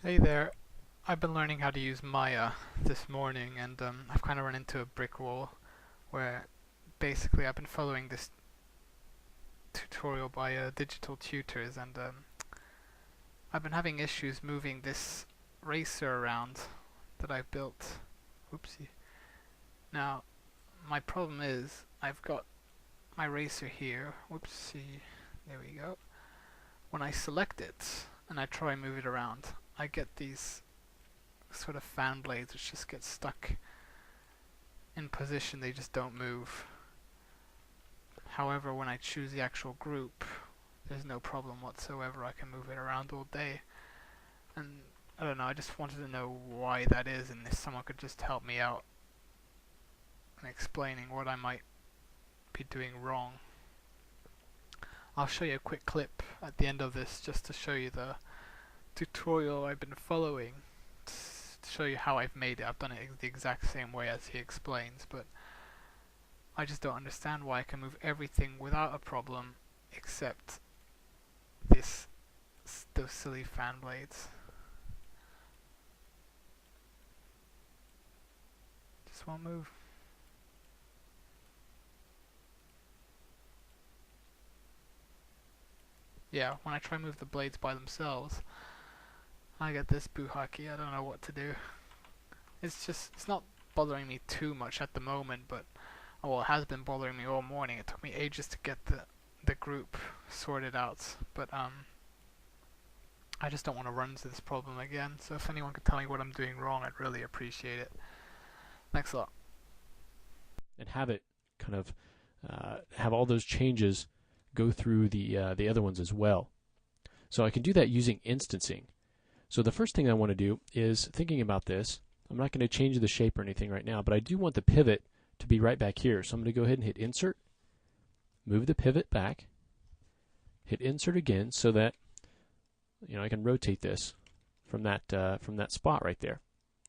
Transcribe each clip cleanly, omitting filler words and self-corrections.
Hey there. I've been learning how to use Maya this morning, and I've kind of run into a brick wall where basically I've been following this tutorial by digital tutors, and I've been having issues moving this racer around that I've built. Oopsie. Now, my problem is I've got my racer here. Whoopsie. There we go. When I select it and I try and move it around, I get these sort of fan blades which just get stuck in position, they just don't move. However, when I choose the actual group, there's no problem whatsoever. I can move it around all day. And I don't know, I just wanted to know why that is, and if someone could just help me out in explaining what I might be doing wrong. I'll show you a quick clip at the end of this just to show you the tutorial I've been following, to show you how I've made it. I've done it the exact same way as he explains, but I just don't understand why I can move everything without a problem except those silly fan blades. Just won't move. Yeah, when I try and move the blades by themselves, I get this buhaki. I don't know what to do. It's not bothering me too much at the moment, but well, it has been bothering me all morning. It took me ages to get the group sorted out, but I just don't want to run into this problem again. So if anyone could tell me what I'm doing wrong, I'd really appreciate it. Thanks a lot. And have it kind of have all those changes go through the other ones as well. So I can do that using instancing. So the first thing I want to do is thinking about this. I'm not going to change the shape or anything right now, but I do want the pivot to be right back here. So I'm going to go ahead and hit Insert, move the pivot back, hit Insert again, so that I can rotate this from that spot right there.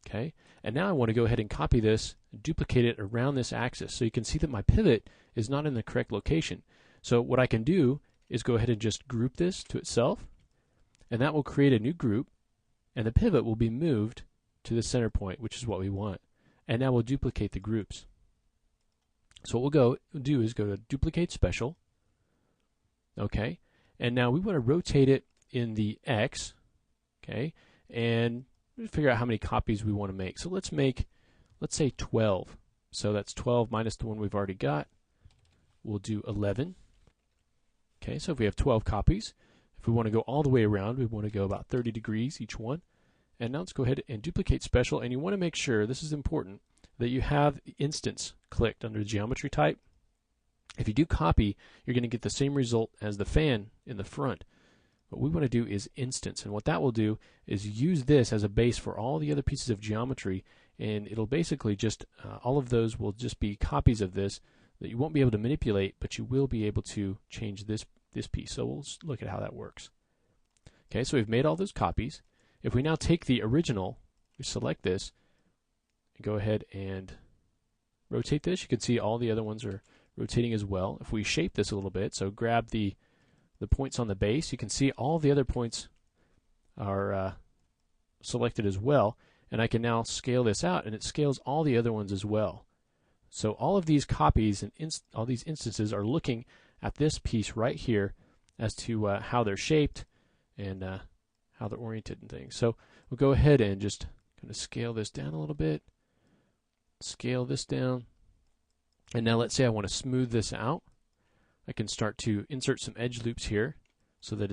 Okay, and now I want to go ahead and copy this, and duplicate it around this axis, so you can see that my pivot is not in the correct location. So what I can do is go ahead and just group this to itself, and that will create a new group, and the pivot will be moved to the center point, which is what we want. And now we'll duplicate the groups. So what we'll do is go to Duplicate Special, okay, and now we want to rotate it in the X, okay, and figure out how many copies we want to make. So let's say 12. So that's 12 minus the one we've already got. We'll do 11. Okay, so if we have 12 copies, if we want to go all the way around, we want to go about 30 degrees each one. And now let's go ahead and duplicate special, and you want to make sure, this is important, that you have instance clicked under geometry type. If you do copy, you're going to get the same result as the fan in the front. What we want to do is instance, and what that will do is use this as a base for all the other pieces of geometry, and it'll basically just, all of those will just be copies of this that you won't be able to manipulate, but you will be able to change this piece. So we'll look at how that works. Okay, so we've made all those copies. If we now take the original, we select this, and go ahead and rotate this, you can see all the other ones are rotating as well. If we shape this a little bit, so grab the points on the base, you can see all the other points are selected as well, and I can now scale this out, and it scales all the other ones as well. So all of these copies and all these instances are looking at this piece right here as to how they're shaped and how they're oriented and things. So we'll go ahead and just kind of scale this down a little bit, scale this down, and now let's say I want to smooth this out. I can start to insert some edge loops here so that